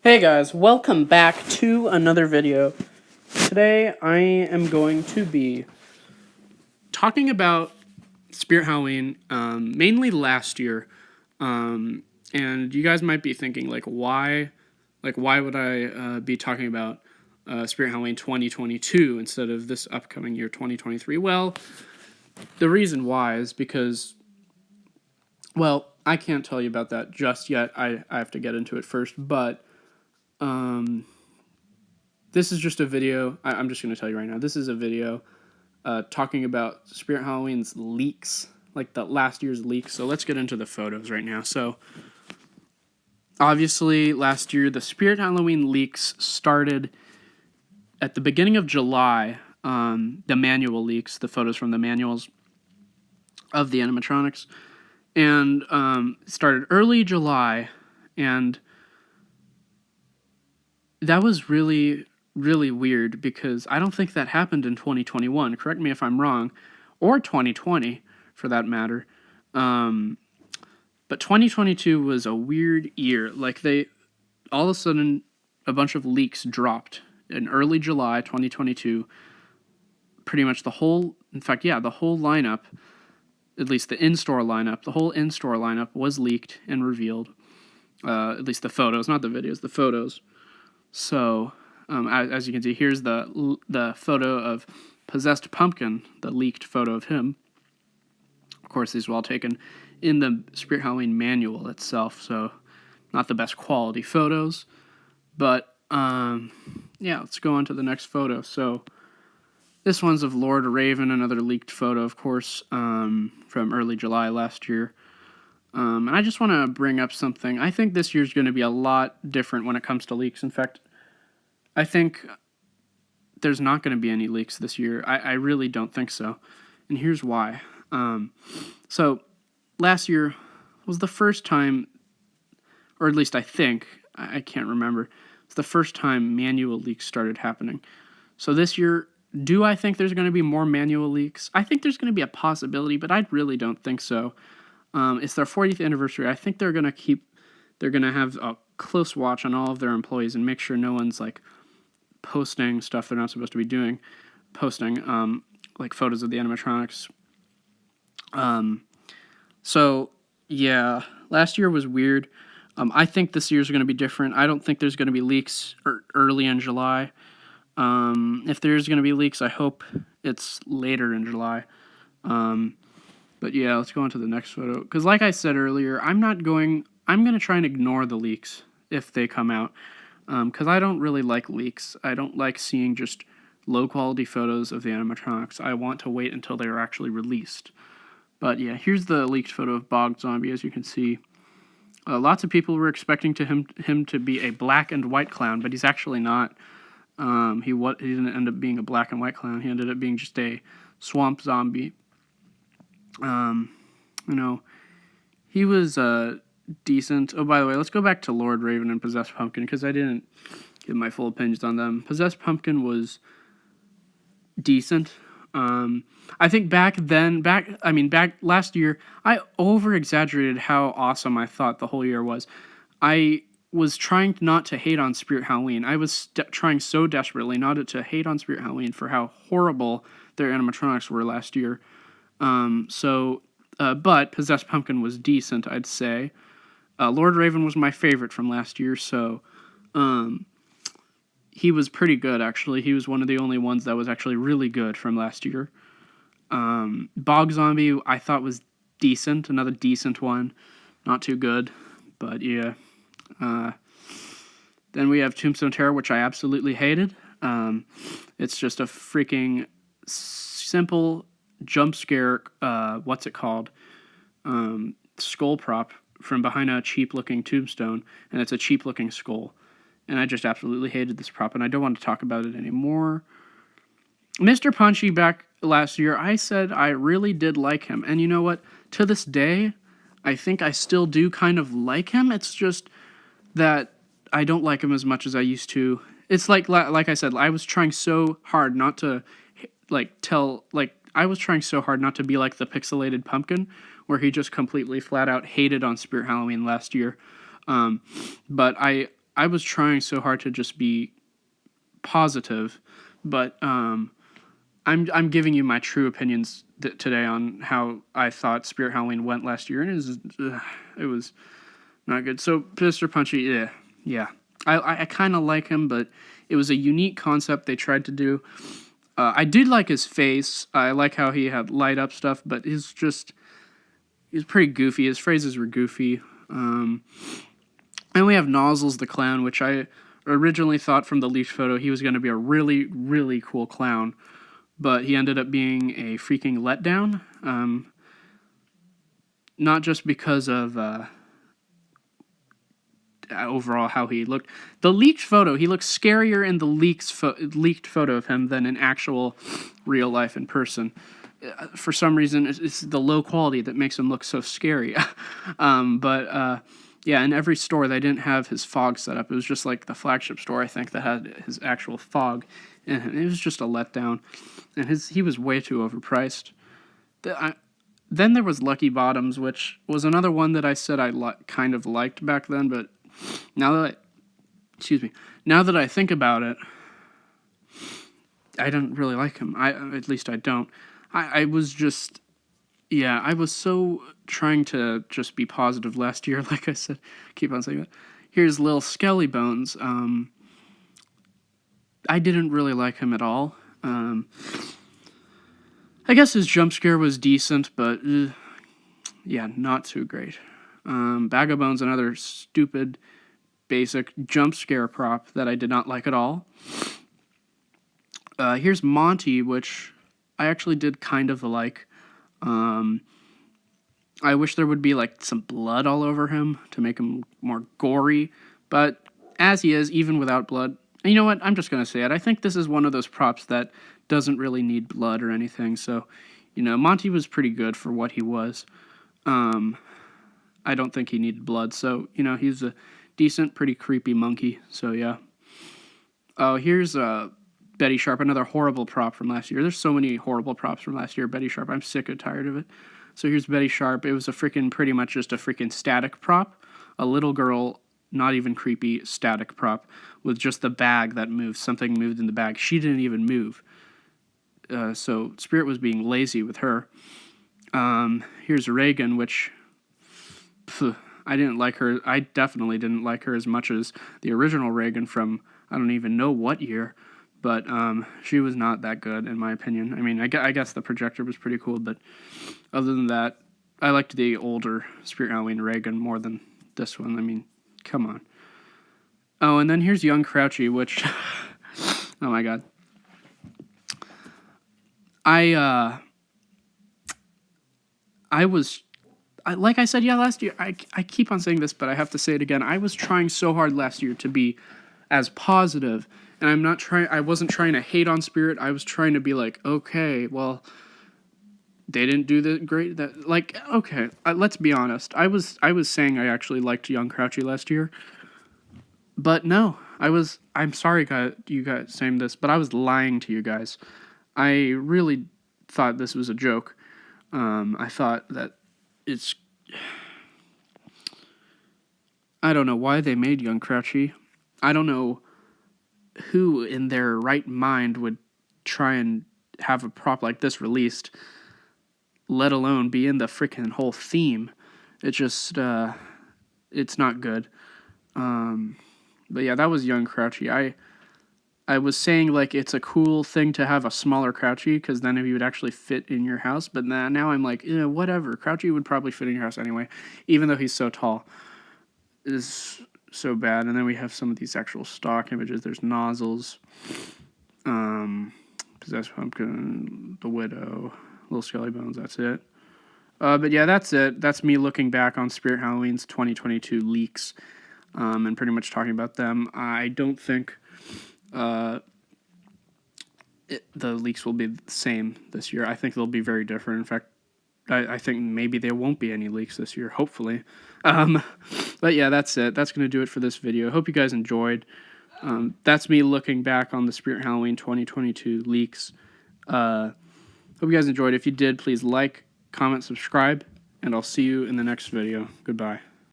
Hey guys, welcome back to another video. Today I am going to be talking about Spirit Halloween, mainly last year. And you guys might be thinking, why would I be talking about Spirit Halloween 2022 instead of this upcoming year, 2023? Well, the reason why is because, well, I can't tell you about that just yet. I have to get into it first, but this is just a video. I'm just going to tell you right now. This is a video talking about Spirit Halloween's leaks, like the last year's leaks. So let's get into the photos right now. So obviously last year, the Spirit Halloween leaks started at the beginning of July. The manual leaks, the photos from the manuals of the animatronics, and started early July, and that was really weird because I don't think that happened in 2021. Correct me if I'm wrong, or 2020 for that matter. But 2022 was a weird year. Like all of a sudden, a bunch of leaks dropped in early July 2022. Pretty much the whole lineup, at least the in-store lineup, the whole in-store lineup was leaked and revealed. At least the photos, not the videos, the photos. So, as you can see, here's the photo of Possessed Pumpkin, the leaked photo of him. Of course, these were all taken in the Spirit Halloween manual itself, so not the best quality photos. But, yeah, let's go on to the next photo. So, this one's of Lord Raven, another leaked photo, of course, from early July last year. And I just want to bring up something. I think this year's going to be a lot different when it comes to leaks. In fact, I think there's not going to be any leaks this year. I really don't think so. And here's why. So last year was the first time, or at least I think, I can't remember, it's the first time manual leaks started happening. So this year, do I think there's going to be more manual leaks? I think there's going to be a possibility, but I really don't think so. It's their 40th anniversary. I think they're going to have a close watch on all of their employees and make sure no one's posting stuff they're not supposed to be posting like photos of the animatronics. So yeah, last year was weird. I think this year's going to be different. I don't think there's going to be leaks early in July. If there's going to be leaks, I hope it's later in July. But yeah, let's go on to the next photo. Because like I said earlier, I'm going to try and ignore the leaks if they come out. Because I don't really like leaks. I don't like seeing just low-quality photos of the animatronics. I want to wait until they are actually released. But yeah, here's the leaked photo of Bog Zombie, as you can see. Lots of people were expecting him to be a black and white clown, but he's actually not. He didn't end up being a black and white clown. He ended up being just a swamp zombie. He was decent. Oh, by the way, let's go back to Lord Raven and Possessed Pumpkin, because I didn't give my full opinions on them. Possessed Pumpkin was decent. I think back last year, I over-exaggerated how awesome I thought the whole year was. I was trying not to hate on Spirit Halloween. I was trying so desperately not to hate on Spirit Halloween for how horrible their animatronics were last year. But Possessed Pumpkin was decent, I'd say. Lord Raven was my favorite from last year, so he was pretty good, actually. He was one of the only ones that was actually really good from last year. Bog Zombie, I thought was decent, another decent one. Not too good, but yeah. Then we have Tombstone Terror, which I absolutely hated. It's just a freaking simple jump scare, skull prop from behind a cheap-looking tombstone, and it's a cheap-looking skull. And I just absolutely hated this prop, and I don't want to talk about it anymore. Mr. Punchy, back last year, I said I really did like him, and you know what? To this day, I think I still do kind of like him. It's just that I don't like him as much as I used to. It's like I said, I was trying so hard not to I was trying so hard not to be like the pixelated pumpkin, where he just completely flat out hated on Spirit Halloween last year. But I I was trying so hard to just be positive, but I'm giving you my true opinions today on how I thought Spirit Halloween went last year, and it was not good. So Mr. Punchy, yeah. I kind of like him, but it was a unique concept they tried to do. I did like his face. I like how he had light up stuff, but he's pretty goofy. His phrases were goofy. And we have Nozzles the Clown, which I originally thought from the leaked photo he was going to be a really, really cool clown, but he ended up being a freaking letdown. Not just because of overall how he looked. The leaked photo, he looks scarier in the leaked photo of him than in actual real life in person. For some reason, it's the low quality that makes him look so scary. Yeah, in every store, they didn't have his fog set up. It was just like the flagship store, I think, that had his actual fog. And it was just a letdown. And he was way too overpriced. Then there was Lucky Bottoms, which was another one that I said I kind of liked back then, but now that I think about it, I don't really like him. At least I don't. I was just, yeah, I was so trying to just be positive last year, like I said, keep on saying that. Here's Lil Skelly Bones. I didn't really like him at all. I guess his jump scare was decent, but yeah, not too great. Bag of Bones, another stupid, basic jump scare prop that I did not like at all. Here's Monty, which I actually did kind of like. I wish there would be like some blood all over him to make him more gory, but as he is, even without blood, and you know what? I'm just going to say it. I think this is one of those props that doesn't really need blood or anything, so, Monty was pretty good for what he was. I don't think he needed blood, so, he's a decent, pretty creepy monkey, so yeah. Oh, here's Betty Sharp, another horrible prop from last year. There's so many horrible props from last year, Betty Sharp. I'm sick and tired of it. So here's Betty Sharp. It was pretty much just a freaking static prop. A little girl, not even creepy, static prop with just the bag that moved. Something moved in the bag. She didn't even move. So Spirit was being lazy with her. Here's Reagan, which I didn't like her. I definitely didn't like her as much as the original Reagan from I don't even know what year. But she was not that good, in my opinion. I mean, I guess the projector was pretty cool, but other than that, I liked the older Spirit Halloween Reagan more than this one. I mean, come on. Oh, and then here's Young Crouchy, which... oh, my God. I was... like I said, yeah, last year, I keep on saying this, but I have to say it again. I was trying so hard last year to be as positive, and I wasn't trying to hate on Spirit. I was trying to be like, okay, well, they didn't do the great, okay, let's be honest. I was saying I actually liked Young Crouchy last year, but no, I'm sorry, you guys saying this, but I was lying to you guys. I really thought this was a joke. I thought that I don't know why they made Young Crouchy. I don't know who in their right mind would try and have a prop like this released, let alone be in the freaking whole theme. It just, it's not good. But yeah, that was Young Crouchy. I was saying, like, it's a cool thing to have a smaller Crouchy, because then he would actually fit in your house, but now I'm like, whatever. Crouchy would probably fit in your house anyway, even though he's so tall. It is so bad. And then we have some of these actual stock images. There's Nozzles, Possessed Pumpkin, The Widow, Little Skelly Bones, that's it. But yeah, that's it. That's me looking back on Spirit Halloween's 2022 leaks, and pretty much talking about them. I don't think the leaks will be the same this year. I think they'll be very different. In fact, I think maybe there won't be any leaks this year, hopefully. But yeah, that's it. That's going to do it for this video. Hope you guys enjoyed. That's me looking back on the Spirit Halloween 2022 leaks. Hope you guys enjoyed. If you did, please like, comment, subscribe, and I'll see you in the next video. Goodbye.